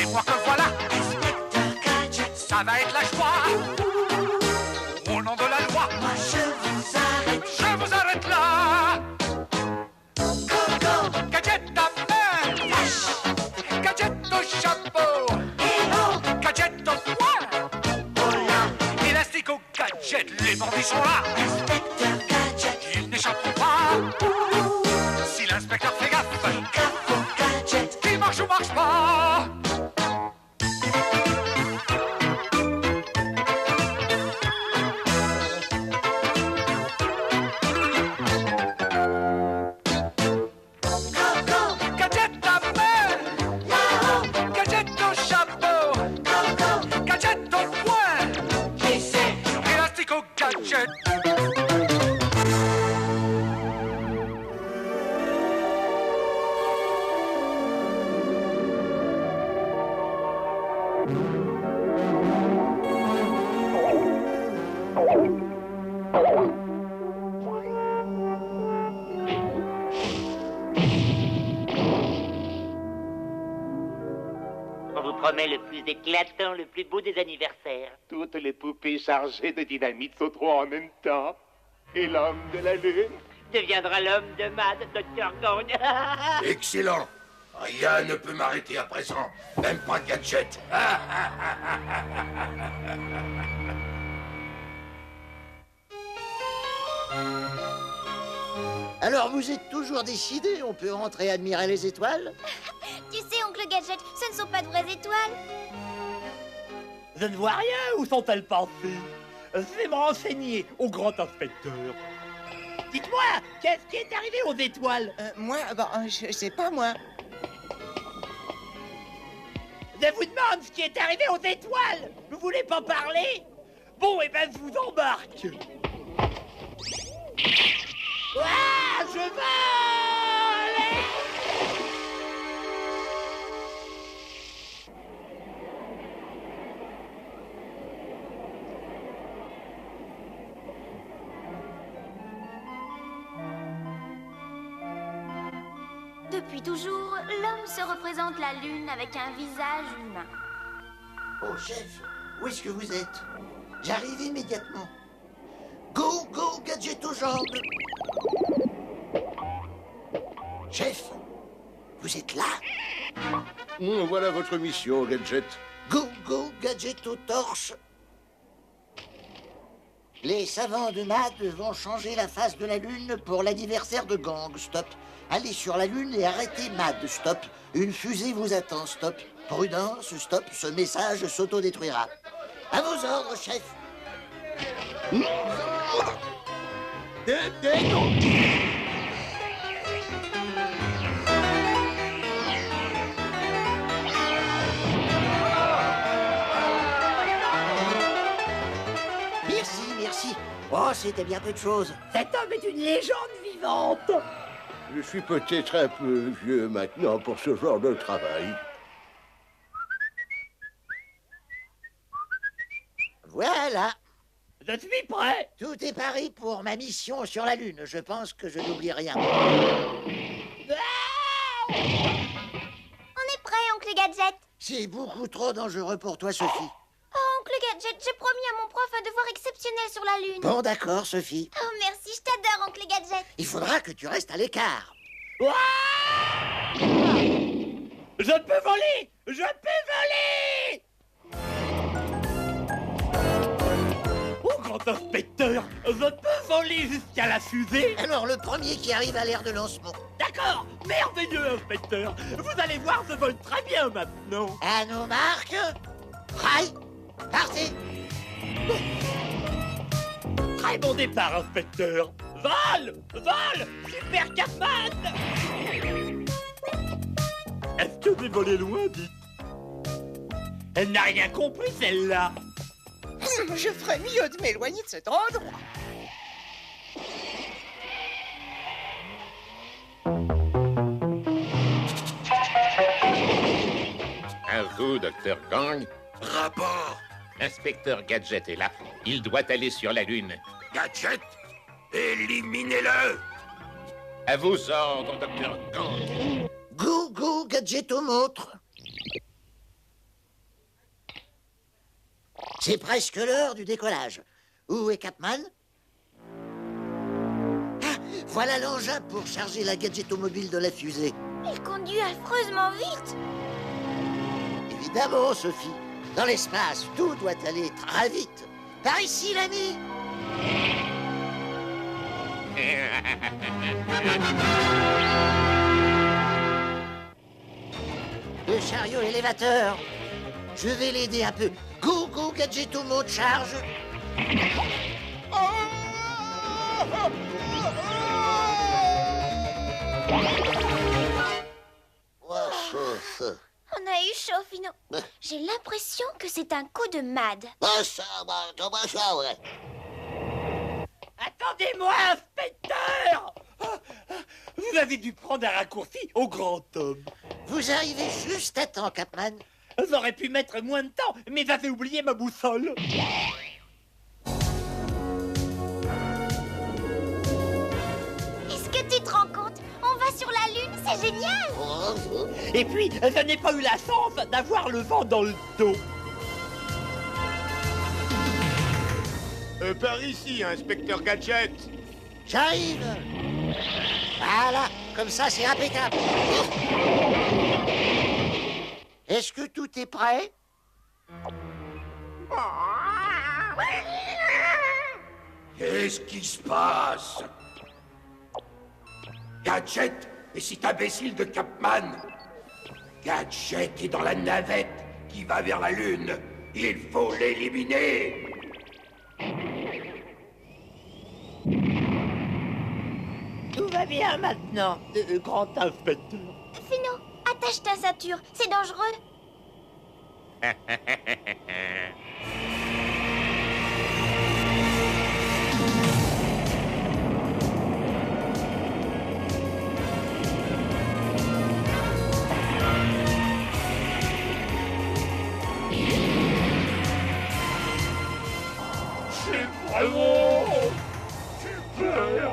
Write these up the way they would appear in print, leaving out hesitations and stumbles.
Dites-moi que voilà, ça va être la joie. Au nom de la loi, Moi je vous arrête. je vous arrête là. Go, Gadget à main, flash, gadget au chapeau, hello, gadget au poing, oh là, élastique au gadget, les bandits sont là. inspecteur gadget, Ils n'échapperont pas. Si l'inspecteur fait gaffe, gaffe au gadget. qui marche ou marche pas. Go, Gadget à main, là-haut, gadget au chapeau, go, gadget au poing, j'essaie. élastique au gadget. On vous promet le plus éclatant, le plus beau des anniversaires. Toutes les poupées chargées de dynamite sauteront en même temps. Et l'homme de la lune? Deviendra l'homme de Mad, Dr. Gang. Excellent. Rien ne peut m'arrêter à présent. Même pas de gadget. Alors vous êtes toujours décidé, on peut rentrer admirer les étoiles? Tu sais, oncle Gadget, ce ne sont pas de vraies étoiles. Je ne vois rien, où sont-elles passées? Je vais me renseigner au grand inspecteur. Dites-moi, qu'est-ce qui est arrivé aux étoiles? Je sais pas moi. Je vous demande ce qui est arrivé aux étoiles. Vous voulez pas parler? Bon, eh ben, je vous embarque. Ah, je vole! Depuis toujours, l'homme se représente la lune avec un visage humain. Oh chef, où est-ce que vous êtes? J'arrive immédiatement. Go, gadget aux jambes. Chef, vous êtes là? Voilà votre mission, gadget. Go, gadget aux torches. Les savants de Mad vont changer la face de la Lune pour l'anniversaire de Gang. Stop. Allez sur la Lune et arrêtez Mad. Stop. Une fusée vous attend. Stop. Prudence. Stop. Ce message s'autodétruira. À vos ordres, chef. Merci. Oh, c'était bien peu de choses. Cet homme est une légende vivante. Je suis peut-être un peu vieux maintenant pour ce genre de travail. Voilà. Je suis prêt. Tout est paré pour ma mission sur la Lune. Je pense que je n'oublie rien. On est prêt, oncle Gadget. C'est beaucoup trop dangereux pour toi, Sophie. Oh, oncle Gadget, j'ai promis à mon prof un devoir exceptionnel sur la lune. Bon, d'accord, Sophie. Oh, merci, je t'adore, oncle Gadget. Il faudra que tu restes à l'écart. Je peux voler. Je peux voler. Oh, grand inspecteur, je peux voler jusqu'à la fusée. Alors, le premier qui arrive à l'aire de lancement. D'accord, merveilleux inspecteur. Vous allez voir, je vole très bien maintenant. À nos marques. Rail. Partez. Très bon départ, inspecteur. Vol, super Catman. Est-ce que j'ai volé loin, dites? Elle n'a rien compris, celle-là. Je ferais mieux de m'éloigner de cet endroit. À vous, Dr. Gang. Rapport. L'inspecteur Gadget est là. Il doit aller sur la Lune. Gadget, éliminez-le. À vos ordres, Dr. Gang. Go, gadget aux montres. C'est presque l'heure du décollage. Où est Capman? Ah, voilà l'engin pour charger la gadgetomobile de la fusée. Il conduit affreusement vite. Évidemment, Sophie. Dans l'espace, tout doit aller très vite. Par ici, l'ami. Le chariot élévateur. Je vais l'aider un peu. Go, go, Gadgetomo, charge. On a eu chaud, Fino. J'ai l'impression que c'est un coup de Mad. Ouais. Attendez-moi, inspecteur! Vous avez dû prendre un raccourci au grand homme. Vous arrivez juste à temps, Capman. J'aurais pu mettre moins de temps, mais j'avais oublié ma boussole. Est-ce que tu te rends compte? On va sur la Lune, c'est génial! Et puis, je n'ai pas eu la chance d'avoir le vent dans le dos. Par ici, inspecteur Gadget. J'arrive. Voilà, comme ça c'est impeccable. Est-ce que tout est prêt? Qu'est-ce qui se passe? Gadget est cet imbécile de Capman. Gadget est dans la navette qui va vers la Lune. Il faut l'éliminer. Tout va bien maintenant, grand inspecteur. Fino, attache ta ceinture, c'est dangereux. C'est vraiment super.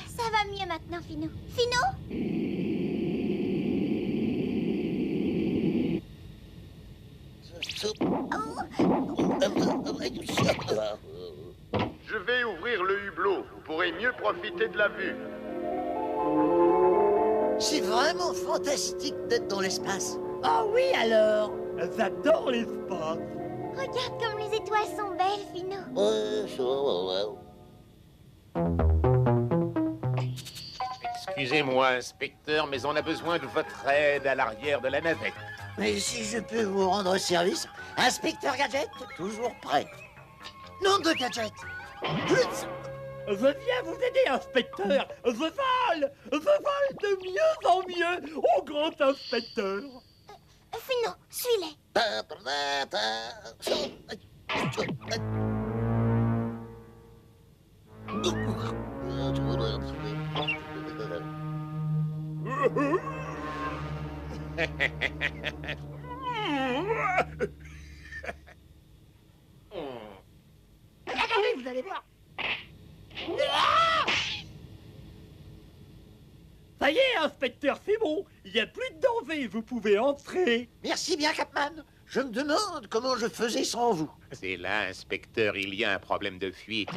Ça va mieux maintenant, Fino. Fino? Je vais ouvrir le hublot. Vous pourrez mieux profiter de la vue. C'est vraiment fantastique d'être dans l'espace. Ah oui alors, j'adore l'espace. Regarde comme les étoiles sont belles, Fino. Excusez-moi, inspecteur, mais on a besoin de votre aide à l'arrière de la navette. Mais si je peux vous rendre service, inspecteur Gadget, toujours prêt. Nom de Gadget. Plus. Je viens vous aider, inspecteur. Je vole de mieux en mieux au grand inspecteur. Fino, suis-les. Regardez, vous allez voir. Ça y est, inspecteur, c'est bon. Il n'y a plus de danger, vous pouvez entrer. Merci bien, Capman. Je me demande comment je faisais sans vous. C'est là, inspecteur, il y a un problème de fuite.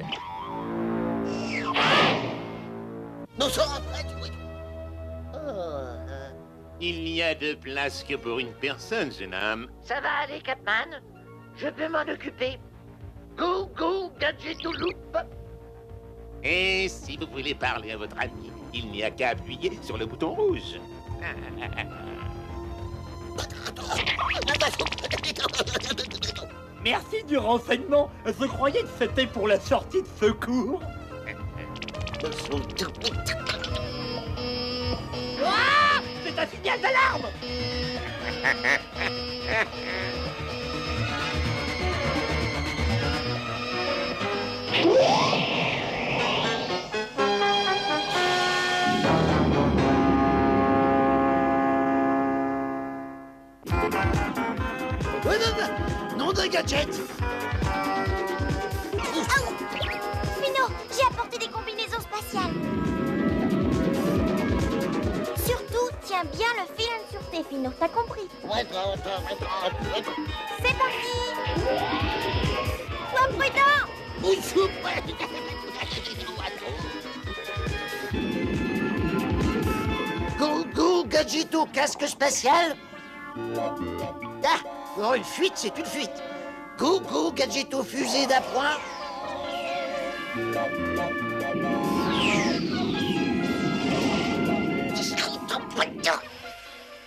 Non, ça, Il n'y a de place que pour une personne, jeune homme. ça va aller, Capman. Je peux m'en occuper. Go, go, Gadgetoloop. Et si vous voulez parler à votre ami, il n'y a qu'à appuyer sur le bouton rouge. Merci du renseignement. Je croyais que c'était pour la sortie de secours. Ah, c'est un signal d'alarme. Nom de Gadget. Fino, j'ai apporté des combinaisons spatiales. Surtout, tiens bien le filet de sûreté, Fino, t'as compris? C'est parti! Sois prudent! Go, Gadgeto, casque spatial. Ah, oh, une fuite, c'est une fuite. Go, Gadgeto, fusée d'appoint.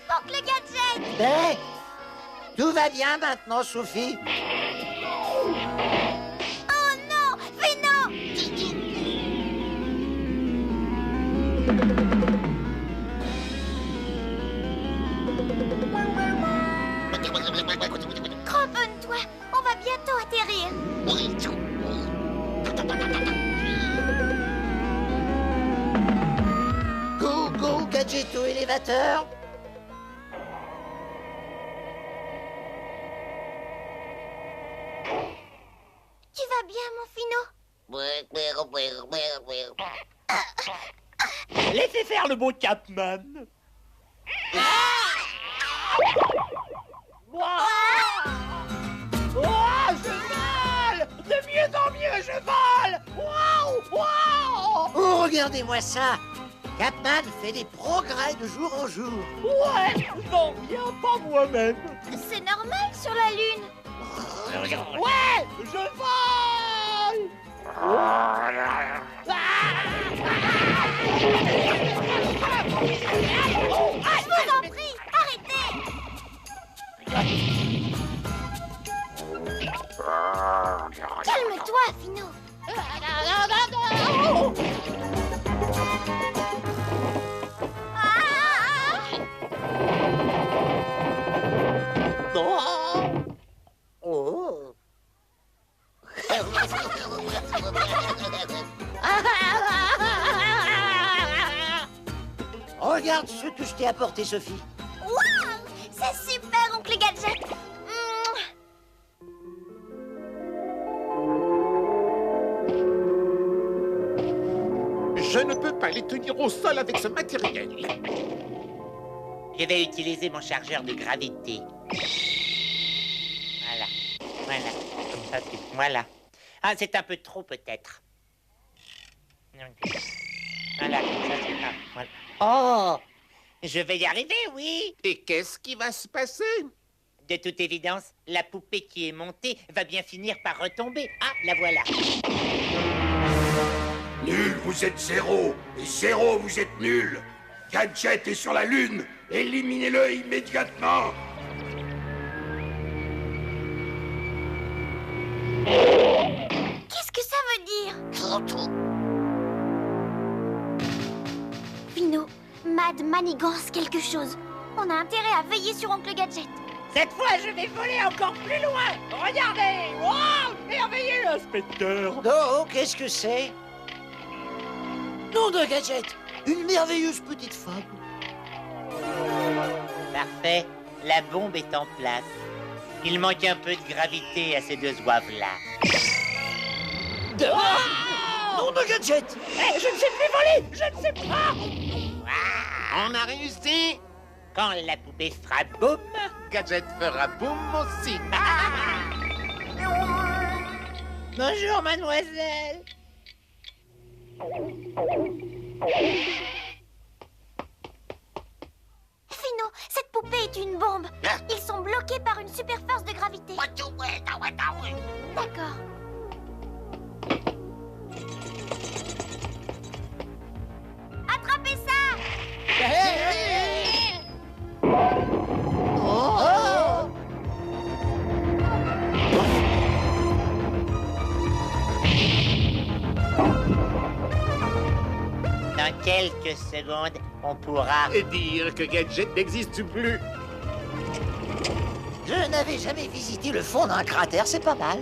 Oncle Gadget! Ben, tout va bien maintenant, Sophie. Oh non! Fino! Cramponne-toi, on va bientôt atterrir. Go, Gadgeto, élévateur. Tu vas bien, mon Fino? Laissez faire le beau Capman. Je vole! De mieux en mieux, je vole! Waouh! Oh, regardez-moi ça. Capman fait des progrès de jour en jour. Ouais, j'en reviens pas moi-même. C'est normal sur la Lune. Ouais, je vole! Je vous en prie, arrêtez! Calme-toi, Fino. Oh. Regarde ce que je t'ai apporté, Sophie. Waouh! C'est super, oncle Gadget. Je ne peux pas les tenir au sol avec ce matériel. Je vais utiliser mon chargeur de gravité. Voilà. Comme ça, voilà. Ah, c'est un peu trop, peut-être. Voilà, ça c'est pas... Voilà. Oh! Je vais y arriver, oui! Et qu'est-ce qui va se passer? De toute évidence, la poupée qui est montée va bien finir par retomber. Ah, la voilà. Nul, vous êtes zéro. Et zéro, vous êtes nul. Gadget est sur la Lune. Éliminez-le immédiatement. Qu'est-ce que ça veut dire? Fino, Mad manigance quelque chose. On a intérêt à veiller sur oncle Gadget. Cette fois, je vais voler encore plus loin. Regardez! Wow! Merveilleux, inspecteur! Oh, qu'est-ce que c'est? Nom de Gadget, une merveilleuse petite femme. Parfait. La bombe est en place. Il manque un peu de gravité à ces deux zouaves-là. Nom de Gadget. Je ne sais plus voler! Je ne sais pas! On a réussi. Quand la poupée fera boum, Gadget fera boum aussi. Bonjour, mademoiselle! Fino, cette poupée est une bombe. Ils sont bloqués par une super force de gravité. D'accord. Attrapez ça! dans quelques secondes, on pourra... Et dire que Gadget n'existe plus. Je n'avais jamais visité le fond d'un cratère, c'est pas mal.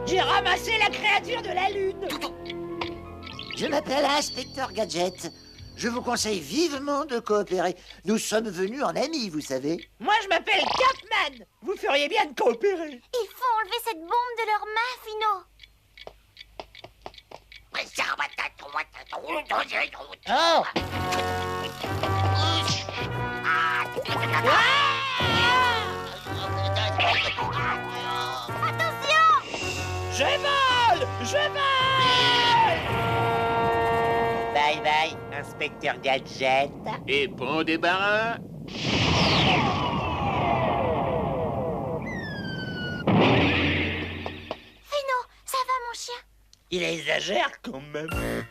J'ai ramassé la créature de la Lune. Je m'appelle Inspecteur Gadget. je vous conseille vivement de coopérer. Nous sommes venus en amis, vous savez. Moi, je m'appelle Capman. Vous feriez bien de coopérer. Il faut enlever cette bombe de leurs mains, Fino. Oh! Attention! Je vole! Je vole! Bye bye, inspecteur Gadget. Et bon débarras. Fino, ça va, mon chien? Il exagère quand même.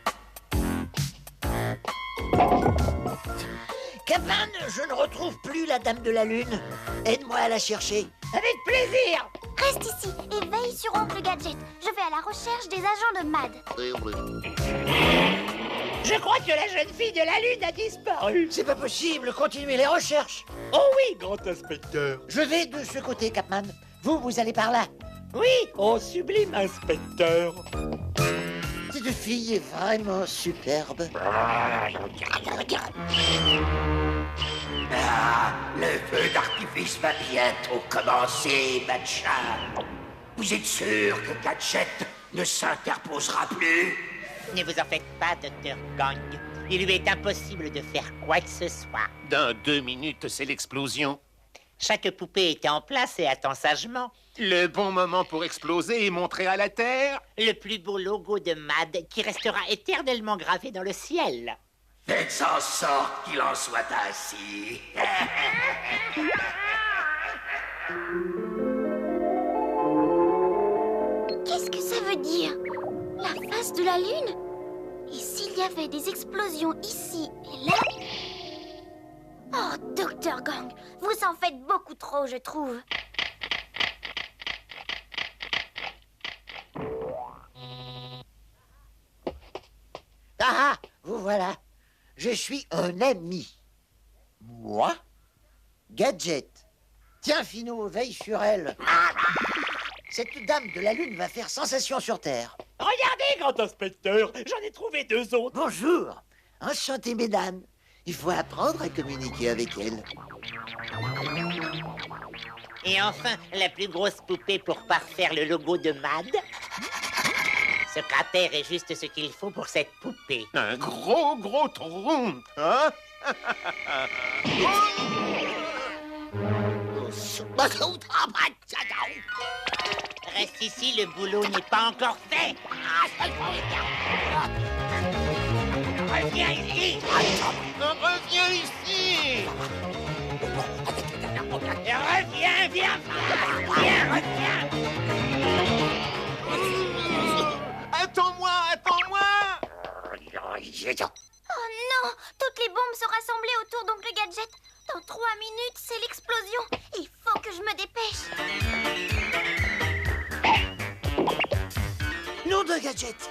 Capman, je ne retrouve plus la Dame de la Lune. Aide-moi à la chercher. Avec plaisir. Reste ici et veille sur Oncle Gadget. Je vais à la recherche des agents de MAD. Je crois que la jeune fille de la Lune a disparu. C'est pas possible, continuez les recherches. Oh oui, grand inspecteur. Je vais de ce côté, Capman. Vous allez par là. Oui, oh sublime inspecteur. Cette fille est vraiment superbe. Ah, le feu d'artifice va bientôt commencer, Matcha. Vous êtes sûr que Gadget ne s'interposera plus? Ne vous en faites pas, Dr. Gang. Il lui est impossible de faire quoi que ce soit. Dans 2 minutes, c'est l'explosion. Chaque poupée était en place et attend sagement. Le bon moment pour exploser et montrer à la Terre. Le plus beau logo de MAD qui restera éternellement gravé dans le ciel. Faites en sorte qu'il en soit ainsi. Qu'est-ce que ça veut dire? La face de la Lune? Et s'il y avait des explosions ici et là? Oh, Dr. Gang, vous en faites beaucoup trop, je trouve. Ah, vous voilà. Je suis un ami. Moi? Gadget. Tiens, Fino, veille sur elle. Cette Dame de la Lune va faire sensation sur Terre. Regardez, grand inspecteur, j'en ai trouvé 2 autres. Bonjour. Enchanté, mesdames. Il faut apprendre à communiquer avec elle. Et enfin, la plus grosse poupée pour parfaire le logo de MAD. Ce cratère est juste ce qu'il faut pour cette poupée. Un gros tronc, hein? Reste ici, le boulot n'est pas encore fait. Reviens ici. Reviens ici! Reviens, viens, reviens. Attends-moi! Oh non! Toutes les bombes sont rassemblées autour d'Oncle Gadget. Dans 3 minutes, c'est l'explosion. Il faut que je me dépêche. Nom de Gadget.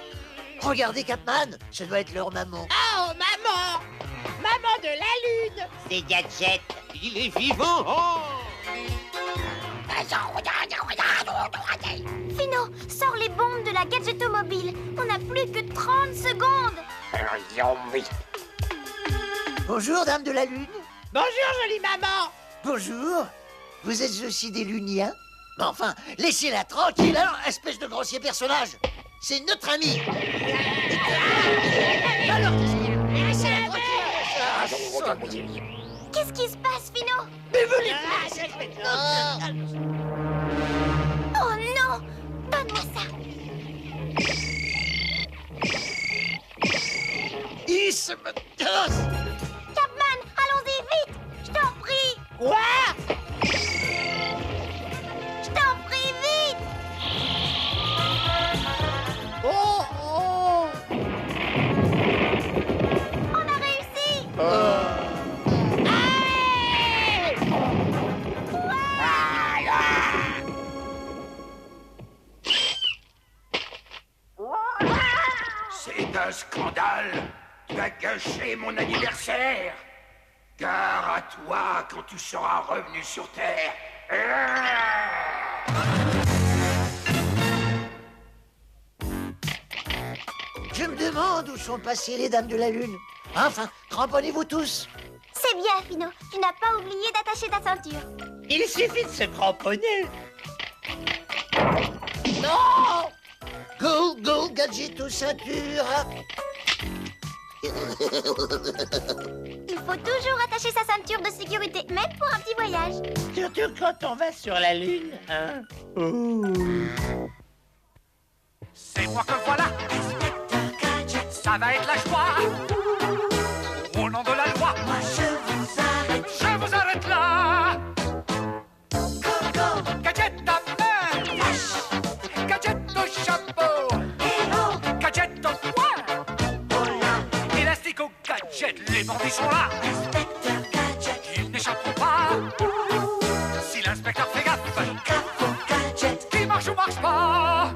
Regardez, Capman. Ça doit être leur maman. Oh, maman! Maman de la Lune! C'est Gadget. Il est vivant! Oh! Fino, sors les bombes de la Gadgetomobile. On n'a plus que 30 secondes. Bonjour, Dame de la Lune. Bonjour, jolie maman! Bonjour. Vous êtes aussi des Luniens? Mais enfin, laissez-la tranquille, alors, espèce de grossier personnage. C'est notre ami. Alors, laissez-la tranquille. Qu'est-ce qui se passe, Fino? Mais venez. Oh non! Donne-moi ça. Il se me casse. Capman, allons-y, vite! Je t'en prie! Quoi? Je t'en prie, vite! Oh! On a réussi! C'est un scandale. Tu as gâché mon anniversaire. Gare à toi quand tu seras revenu sur Terre. Je me demande où sont passées les Dames de la Lune. Enfin, cramponnez-vous tous. C'est bien, Fino. Tu n'as pas oublié d'attacher ta ceinture. Il suffit de se cramponner. Non! Go, go, gadget aux ceintures. Il faut toujours attacher sa ceinture de sécurité, même pour un petit voyage. Surtout quand on va sur la Lune, hein? C'est moi que voilà. Inspecteur Gadget, Ça va être la joie. Au nom de la loi, moi je vous arrête. je vous arrête là. Go, go, Gadget à main, flash, gadget au chapeau, héros, gadget au poing, oh là. élastique au gadget. Les bandits sont là, Inspecteur Gadget, ils n'échapperont pas. Si l'inspecteur fait gaffe, gaffe au gadget. qui marche ou marche pas.